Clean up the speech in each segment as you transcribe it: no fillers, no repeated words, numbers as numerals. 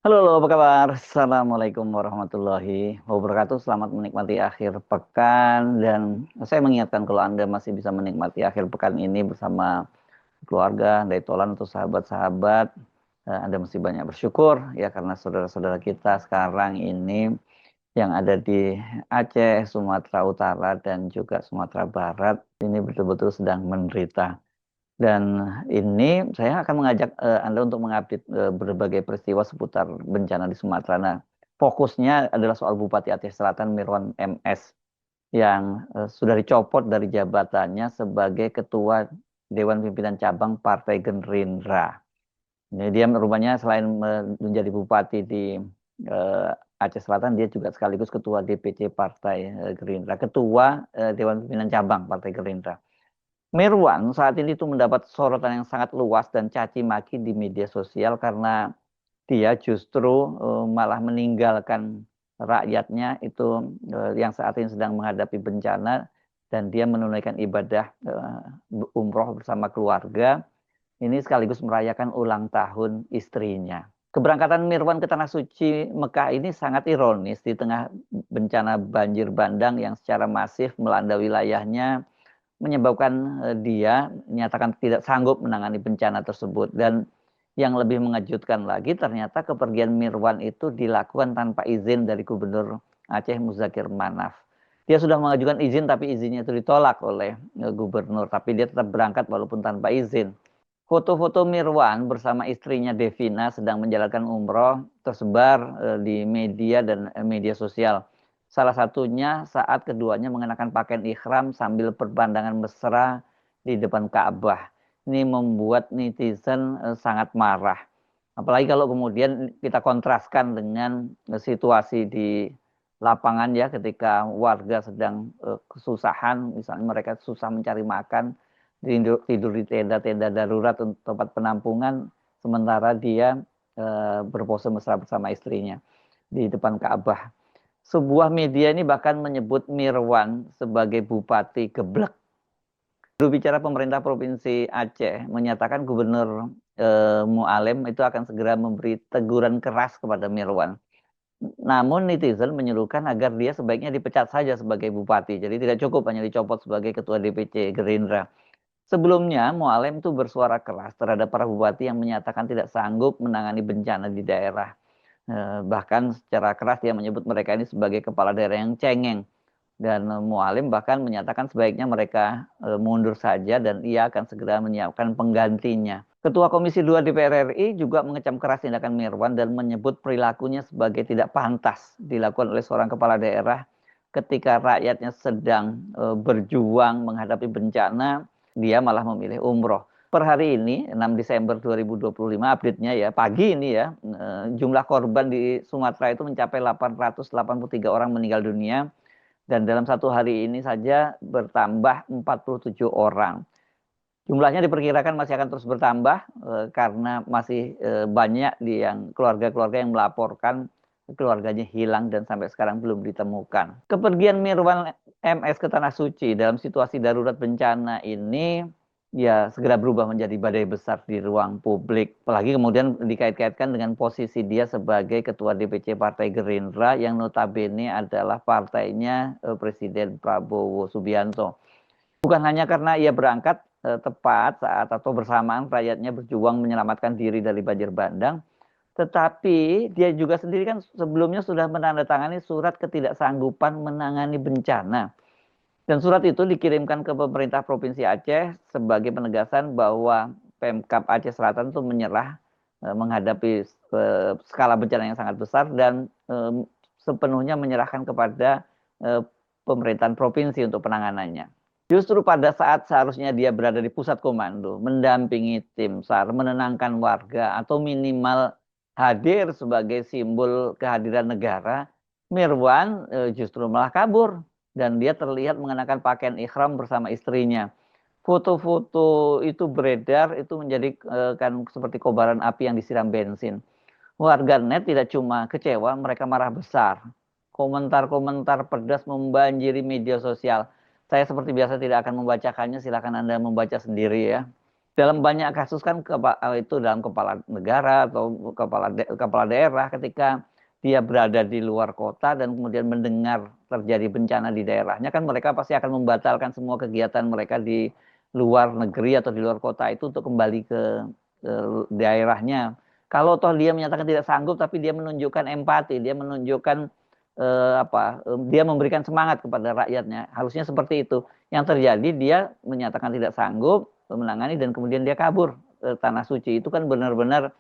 Halo, halo, apa kabar? Assalamualaikum warahmatullahi wabarakatuh. Selamat menikmati akhir pekan dan saya mengingatkan kalau Anda masih bisa menikmati akhir pekan ini bersama keluarga, daitolan atau sahabat-sahabat, Anda mesti banyak bersyukur ya karena saudara-saudara kita sekarang ini yang ada di Aceh, Sumatera Utara dan juga Sumatera Barat ini betul-betul sedang menderita. Dan ini saya akan mengajak Anda untuk mengupdate berbagai peristiwa seputar bencana di Sumatera. Nah, fokusnya adalah soal Bupati Aceh Selatan Mirwan MS yang sudah dicopot dari jabatannya sebagai Ketua Dewan Pimpinan Cabang Partai Gerindra. Ini dia rupanya selain menjadi bupati di eh, Aceh Selatan, dia juga sekaligus Ketua DPC Partai Gerindra, Ketua Dewan Pimpinan Cabang Partai Gerindra. Mirwan saat ini tuh mendapat sorotan yang sangat luas dan caci maki di media sosial karena dia justru malah meninggalkan rakyatnya itu yang saat ini sedang menghadapi bencana dan dia menunaikan ibadah umroh bersama keluarga. Ini sekaligus merayakan ulang tahun istrinya. Keberangkatan Mirwan ke Tanah Suci Mekah ini sangat ironis di tengah bencana banjir bandang yang secara masif melanda wilayahnya menyebabkan dia menyatakan tidak sanggup menangani bencana tersebut. Dan yang lebih mengejutkan lagi ternyata kepergian Mirwan itu dilakukan tanpa izin dari Gubernur Aceh Muzakir Manaf. Dia sudah mengajukan izin tapi izinnya itu ditolak oleh gubernur. Tapi dia tetap berangkat walaupun tanpa izin. Foto-foto Mirwan bersama istrinya Devina sedang menjalankan umroh tersebar di media dan media sosial. Salah satunya saat keduanya mengenakan pakaian ikhram sambil berpandangan mesra di depan Ka'bah. Ini membuat netizen sangat marah. Apalagi kalau kemudian kita kontraskan dengan situasi di lapangan ya ketika warga sedang kesusahan, misalnya mereka susah mencari makan, tidur, tidur di tenda-tenda darurat untuk tempat penampungan, sementara dia berpose mesra bersama istrinya di depan Ka'bah. Sebuah media ini bahkan menyebut Mirwan sebagai bupati geblek. Juru bicara pemerintah Provinsi Aceh menyatakan Gubernur Mualem itu akan segera memberi teguran keras kepada Mirwan. Namun netizen menyuruhkan agar dia sebaiknya dipecat saja sebagai bupati. Jadi tidak cukup hanya dicopot sebagai ketua DPC Gerindra. Sebelumnya, Mualem itu bersuara keras terhadap para bupati yang menyatakan tidak sanggup menangani bencana di daerah. Bahkan secara keras dia menyebut mereka ini sebagai kepala daerah yang cengeng. Dan Mualim bahkan menyatakan sebaiknya mereka mundur saja dan ia akan segera menyiapkan penggantinya. Ketua Komisi 2 DPR RI juga mengecam keras tindakan Mirwan dan menyebut perilakunya sebagai tidak pantas dilakukan oleh seorang kepala daerah ketika rakyatnya sedang berjuang menghadapi bencana, dia malah memilih umroh. Per hari ini, 6 Desember 2025, update-nya ya, pagi ini ya, jumlah korban di Sumatera itu mencapai 883 orang meninggal dunia, dan dalam satu hari ini saja bertambah 47 orang. Jumlahnya diperkirakan masih akan terus bertambah karena masih banyak yang keluarga-keluarga yang melaporkan keluarganya hilang dan sampai sekarang belum ditemukan. Kepergian Mirwan MS ke Tanah Suci dalam situasi darurat bencana ini ya segera berubah menjadi badai besar di ruang publik. Apalagi kemudian dikait-kaitkan dengan posisi dia sebagai Ketua DPC Partai Gerindra yang notabene adalah partainya Presiden Prabowo Subianto. Bukan hanya karena ia berangkat tepat saat atau bersamaan rakyatnya berjuang menyelamatkan diri dari banjir bandang, tetapi dia juga sendiri kan sebelumnya sudah menandatangani surat ketidaksanggupan menangani bencana. Dan surat itu dikirimkan ke pemerintah Provinsi Aceh sebagai penegasan bahwa Pemkab Aceh Selatan itu menyerah menghadapi skala bencana yang sangat besar dan sepenuhnya menyerahkan kepada pemerintahan provinsi untuk penanganannya. Justru pada saat seharusnya dia berada di pusat komando, mendampingi tim SAR, menenangkan warga, atau minimal hadir sebagai simbol kehadiran negara, Mirwan justru malah kabur. Dan dia terlihat mengenakan pakaian ikhram bersama istrinya. Foto-foto itu beredar, itu menjadi kan seperti kobaran api yang disiram bensin. Warganet tidak cuma kecewa, mereka marah besar. Komentar-komentar pedas membanjiri media sosial. Saya seperti biasa tidak akan membacakannya, silakan Anda membaca sendiri ya. dalam banyak kasus kan itu dalam kepala negara atau kepala daerah ketika dia berada di luar kota dan kemudian mendengar terjadi bencana di daerahnya kan mereka pasti akan membatalkan semua kegiatan mereka di luar negeri atau di luar kota itu untuk kembali ke daerahnya. Kalau toh dia menyatakan tidak sanggup tapi dia menunjukkan empati, dia menunjukkan dia memberikan semangat kepada rakyatnya. Harusnya seperti itu. Yang terjadi dia menyatakan tidak sanggup menangani dan kemudian dia kabur tanah suci. Itu kan benar-benar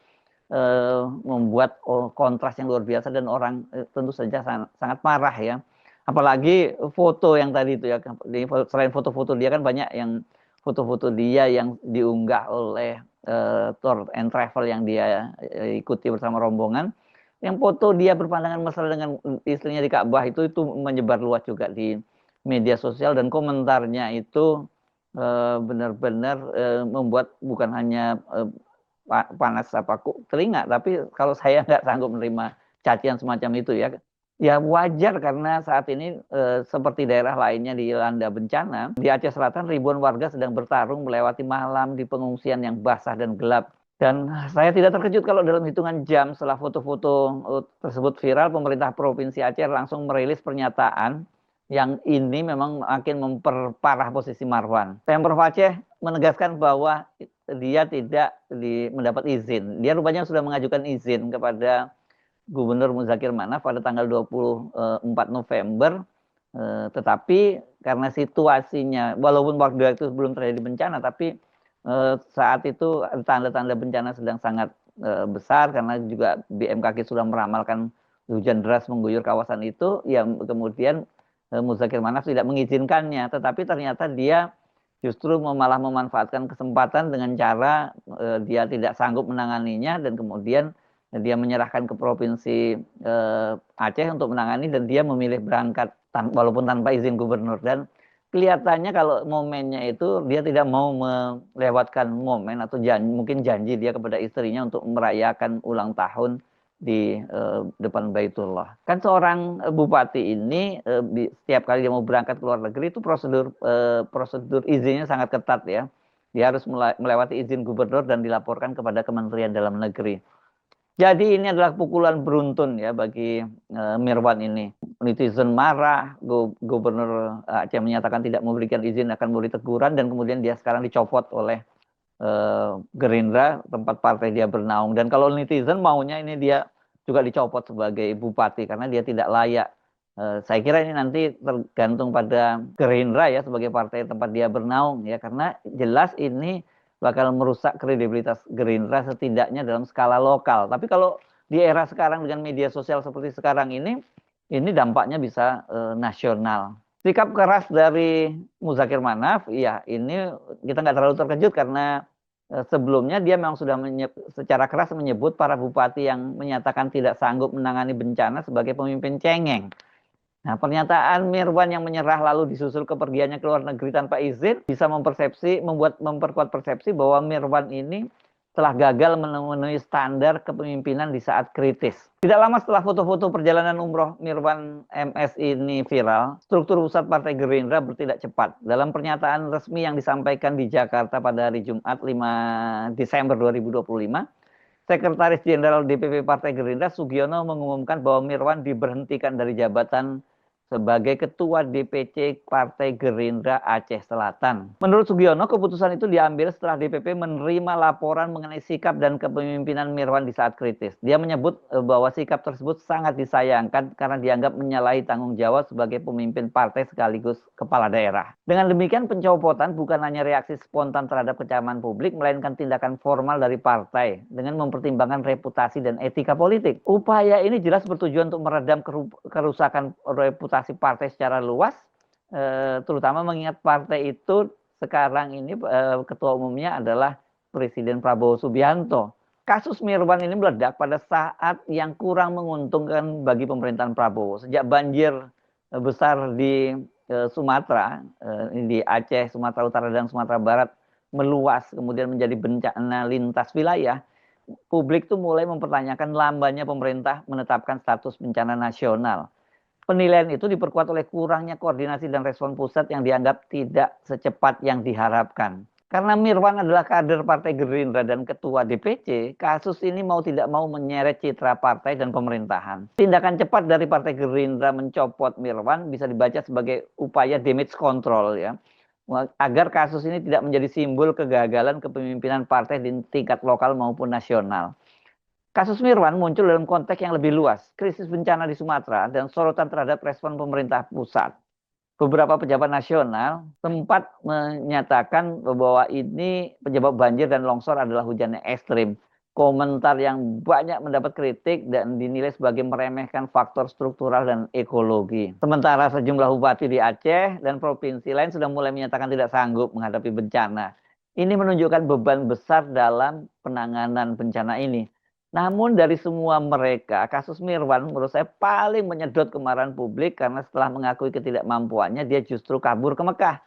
membuat kontras yang luar biasa dan orang tentu saja sangat marah ya. Apalagi foto yang tadi itu ya, selain foto-foto dia kan banyak yang foto-foto dia yang diunggah oleh tour and travel yang dia ikuti bersama rombongan. Yang foto dia berpandangan mesra dengan istrinya di Ka'bah itu menyebar luas juga di media sosial dan komentarnya itu benar-benar membuat bukan hanya panas telinga, tapi kalau saya nggak sanggup menerima cacian semacam itu ya, ya wajar karena saat ini seperti daerah lainnya dilanda bencana, di Aceh Selatan ribuan warga sedang bertarung melewati malam di pengungsian yang basah dan gelap. Dan saya tidak terkejut kalau dalam hitungan jam setelah foto-foto tersebut viral, pemerintah Provinsi Aceh langsung merilis pernyataan yang ini memang makin memperparah posisi Marwan. Pemprov Aceh menegaskan bahwa dia tidak mendapat izin. Dia rupanya sudah mengajukan izin kepada Gubernur Muzakir Manaf pada tanggal 24 November. Tetapi karena situasinya, walaupun waktu itu belum terjadi bencana, tapi saat itu tanda-tanda bencana sedang sangat besar karena juga BMKG sudah meramalkan hujan deras mengguyur kawasan itu, ya kemudian Muzakir Manaf tidak mengizinkannya, tetapi ternyata dia justru malah memanfaatkan kesempatan dengan cara dia tidak sanggup menanganinya dan kemudian dia menyerahkan ke Provinsi Aceh untuk menangani dan dia memilih berangkat walaupun tanpa izin gubernur dan kelihatannya kalau momennya itu dia tidak mau melewatkan momen atau mungkin janji dia kepada istrinya untuk merayakan ulang tahun di depan Baitullah. Kan seorang bupati ini setiap kali dia mau berangkat ke luar negeri itu prosedur izinnya sangat ketat ya. Dia harus melewati izin gubernur dan dilaporkan kepada Kementerian Dalam Negeri. Jadi ini adalah pukulan beruntun ya bagi Mirwan ini. Netizen marah, Gubernur Aceh menyatakan tidak memberikan izin akan memberi teguran dan kemudian dia sekarang dicopot oleh Gerindra tempat partai dia bernaung. Dan kalau netizen maunya ini dia juga dicopot sebagai bupati karena dia tidak layak. Saya kira ini nanti tergantung pada Gerindra ya sebagai partai tempat dia bernaung ya karena jelas ini bakal merusak kredibilitas Gerindra setidaknya dalam skala lokal. Tapi kalau di era sekarang dengan media sosial seperti sekarang ini dampaknya bisa nasional. Sikap keras dari Muzakir Manaf, ya ini kita nggak terlalu terkejut karena sebelumnya dia memang sudah secara keras menyebut para bupati yang menyatakan tidak sanggup menangani bencana sebagai pemimpin cengeng. Nah, pernyataan Mirwan yang menyerah lalu disusul kepergiannya ke luar negeri tanpa izin bisa memperkuat persepsi bahwa Mirwan ini telah gagal memenuhi standar kepemimpinan di saat kritis. Tidak lama setelah foto-foto perjalanan umroh Mirwan MS ini viral, struktur pusat Partai Gerindra bertindak cepat. Dalam pernyataan resmi yang disampaikan di Jakarta pada hari Jumat 5 Desember 2025, Sekretaris Jenderal DPP Partai Gerindra Sugiono mengumumkan bahwa Mirwan diberhentikan dari jabatan sebagai Ketua DPC Partai Gerindra Aceh Selatan. Menurut Sugiono, keputusan itu diambil setelah DPP menerima laporan mengenai sikap dan kepemimpinan Mirwan di saat kritis. Dia menyebut bahwa sikap tersebut sangat disayangkan karena dianggap menyalahi tanggung jawab sebagai pemimpin partai sekaligus kepala daerah. Dengan demikian, pencopotan bukan hanya reaksi spontan terhadap kecaman publik, melainkan tindakan formal dari partai dengan mempertimbangkan reputasi dan etika politik. Upaya ini jelas bertujuan untuk meredam kerusakan reputasi partai secara luas, terutama mengingat partai itu sekarang ini ketua umumnya adalah Presiden Prabowo Subianto. Kasus Mirwan ini meledak pada saat yang kurang menguntungkan bagi pemerintahan Prabowo. Sejak banjir besar di Sumatera, di Aceh, Sumatera Utara dan Sumatera Barat meluas kemudian menjadi bencana lintas wilayah, publik tuh mulai mempertanyakan lambannya pemerintah menetapkan status bencana nasional. Penilaian itu diperkuat oleh kurangnya koordinasi dan respon pusat yang dianggap tidak secepat yang diharapkan. Karena Mirwan adalah kader Partai Gerindra dan Ketua DPC, kasus ini mau tidak mau menyeret citra partai dan pemerintahan. Tindakan cepat dari Partai Gerindra mencopot Mirwan bisa dibaca sebagai upaya damage control ya, agar kasus ini tidak menjadi simbol kegagalan kepemimpinan partai di tingkat lokal maupun nasional. Kasus Mirwan muncul dalam konteks yang lebih luas, krisis bencana di Sumatera dan sorotan terhadap respon pemerintah pusat. Beberapa pejabat nasional sempat menyatakan bahwa ini penyebab banjir dan longsor adalah hujannya ekstrim. Komentar yang banyak mendapat kritik dan dinilai sebagai meremehkan faktor struktural dan ekologi. Sementara sejumlah bupati di Aceh dan provinsi lain sudah mulai menyatakan tidak sanggup menghadapi bencana. Ini menunjukkan beban besar dalam penanganan bencana ini. Namun dari semua mereka, kasus Mirwan menurut saya paling menyedot kemarahan publik karena setelah mengakui ketidakmampuannya, dia justru kabur ke Mekah,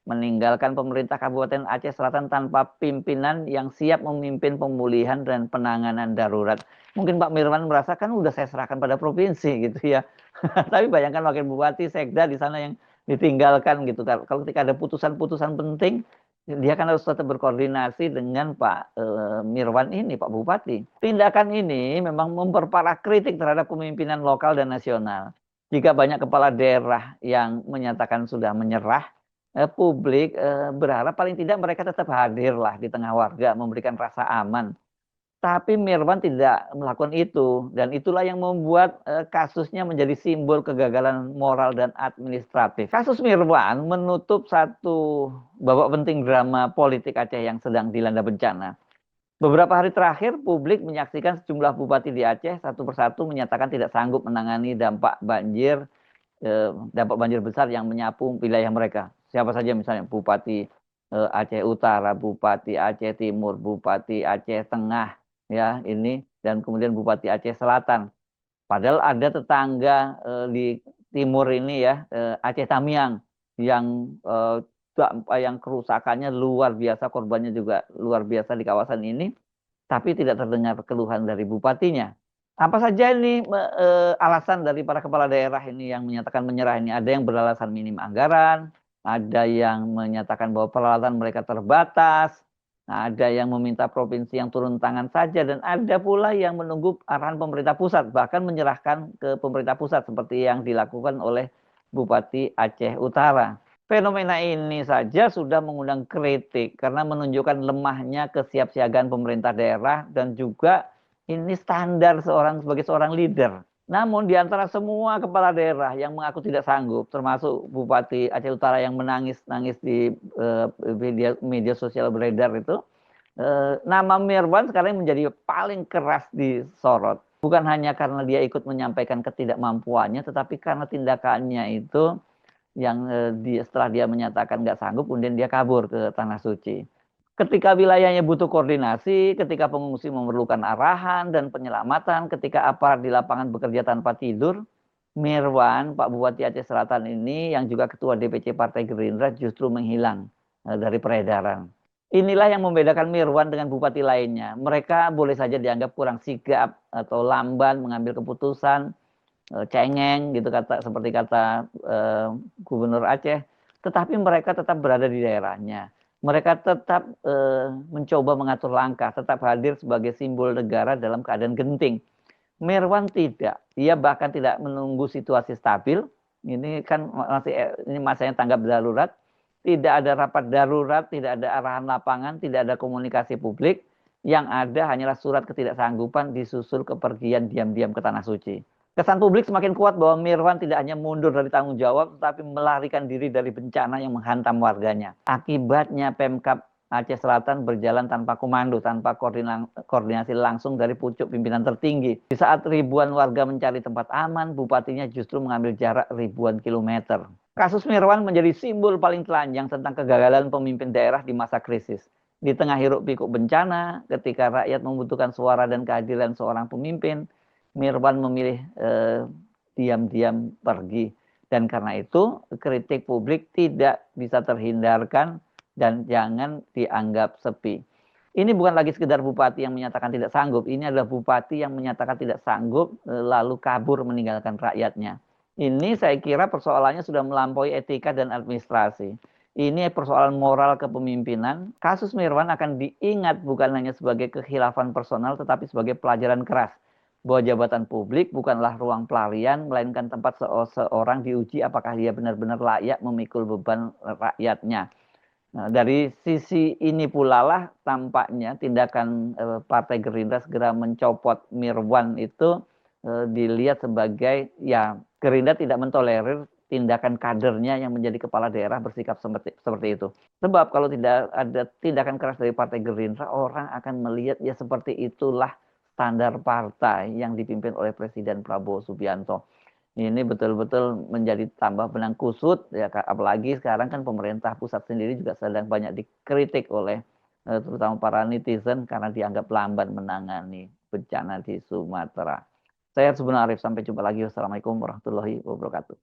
meninggalkan pemerintah Kabupaten Aceh Selatan tanpa pimpinan yang siap memimpin pemulihan dan penanganan darurat. Mungkin Pak Mirwan merasakan udah saya serahkan pada provinsi gitu ya. Tapi bayangkan wakil bupati, sekda di sana yang ditinggalkan gitu. Kalau ketika ada putusan-putusan penting, dia kan harus tetap berkoordinasi dengan Pak Mirwan ini, Pak Bupati. Tindakan ini memang memperparah kritik terhadap kepemimpinan lokal dan nasional. Jika banyak kepala daerah yang menyatakan sudah menyerah, publik berharap paling tidak mereka tetap hadir lah di tengah warga, memberikan rasa aman. Tapi Mirwan tidak melakukan itu, dan itulah yang membuat kasusnya menjadi simbol kegagalan moral dan administratif. Kasus Mirwan menutup satu babak penting drama politik Aceh yang sedang dilanda bencana. Beberapa hari terakhir, publik menyaksikan sejumlah bupati di Aceh satu persatu menyatakan tidak sanggup menangani dampak banjir besar yang menyapu wilayah mereka. Siapa saja misalnya Bupati Aceh Utara, Bupati Aceh Timur, Bupati Aceh Tengah, ya ini, dan kemudian Bupati Aceh Selatan. Padahal ada tetangga di timur ini ya, Aceh Tamiang, yang yang kerusakannya luar biasa, korbannya juga luar biasa di kawasan ini, tapi tidak terdengar keluhan dari bupatinya. Apa saja ini alasan dari para kepala daerah ini yang menyatakan menyerah ini? Ada yang beralasan minim anggaran, ada yang menyatakan bahwa peralatan mereka terbatas, ada yang meminta provinsi yang turun tangan saja, dan ada pula yang menunggu arahan pemerintah pusat, bahkan menyerahkan ke pemerintah pusat seperti yang dilakukan oleh Bupati Aceh Utara. Fenomena ini saja sudah mengundang kritik karena menunjukkan lemahnya kesiapsiagaan pemerintah daerah dan juga ini standar sebagai seorang leader. Namun di antara semua kepala daerah yang mengaku tidak sanggup, termasuk Bupati Aceh Utara yang menangis-nangis di media sosial beredar itu, nama Mirwan sekarang menjadi paling keras disorot. Bukan hanya karena dia ikut menyampaikan ketidakmampuannya, tetapi karena tindakannya itu yang setelah dia menyatakan nggak sanggup, kemudian dia kabur ke Tanah Suci. Ketika wilayahnya butuh koordinasi, ketika pengungsi memerlukan arahan dan penyelamatan, ketika aparat di lapangan bekerja tanpa tidur, Mirwan, Pak Bupati Aceh Selatan ini, yang juga Ketua DPC Partai Gerindra, justru menghilang dari peredaran. Inilah yang membedakan Mirwan dengan bupati lainnya. Mereka boleh saja dianggap kurang sigap atau lamban mengambil keputusan, cengeng gitu seperti kata Gubernur Aceh, tetapi mereka tetap berada di daerahnya. Mereka tetap mencoba mengatur langkah, tetap hadir sebagai simbol negara dalam keadaan genting. Mirwan tidak, dia bahkan tidak menunggu situasi stabil. Ini kan ini masanya tanggap darurat, tidak ada rapat darurat, tidak ada arahan lapangan, tidak ada komunikasi publik. Yang ada hanyalah surat ketidaksanggupan disusul kepergian diam-diam ke Tanah Suci. Kesan publik semakin kuat bahwa Mirwan tidak hanya mundur dari tanggung jawab, tetapi melarikan diri dari bencana yang menghantam warganya. Akibatnya Pemkab Aceh Selatan berjalan tanpa komando, tanpa koordinasi langsung dari pucuk pimpinan tertinggi. Di saat ribuan warga mencari tempat aman, bupatinya justru mengambil jarak ribuan kilometer. Kasus Mirwan menjadi simbol paling telanjang tentang kegagalan pemimpin daerah di masa krisis. Di tengah hiruk pikuk bencana, ketika rakyat membutuhkan suara dan kehadiran seorang pemimpin, Mirwan memilih diam-diam pergi. Dan karena itu kritik publik tidak bisa terhindarkan dan jangan dianggap sepi. Ini bukan lagi sekedar bupati yang menyatakan tidak sanggup. Ini adalah bupati yang menyatakan tidak sanggup lalu kabur meninggalkan rakyatnya. Ini saya kira persoalannya sudah melampaui etika dan administrasi. Ini persoalan moral kepemimpinan. Kasus Mirwan akan diingat bukan hanya sebagai kekhilafan personal, tetapi sebagai pelajaran keras bahwa jabatan publik bukanlah ruang pelarian, melainkan tempat seorang diuji apakah dia benar-benar layak memikul beban rakyatnya. Nah, dari sisi ini pula lah tampaknya tindakan Partai Gerindra segera mencopot Mirwan itu dilihat sebagai ya Gerindra tidak mentolerir tindakan kadernya yang menjadi kepala daerah bersikap seperti itu. Sebab kalau tidak ada tindakan keras dari Partai Gerindra, orang akan melihat ya seperti itulah standar partai yang dipimpin oleh Presiden Prabowo Subianto. Ini betul-betul menjadi tambah benang kusut ya, apalagi sekarang kan pemerintah pusat sendiri juga sedang banyak dikritik oleh terutama para netizen karena dianggap lambat menangani bencana di Sumatera. Saya Subhan Arif, sampai jumpa lagi. Wassalamualaikum warahmatullahi wabarakatuh.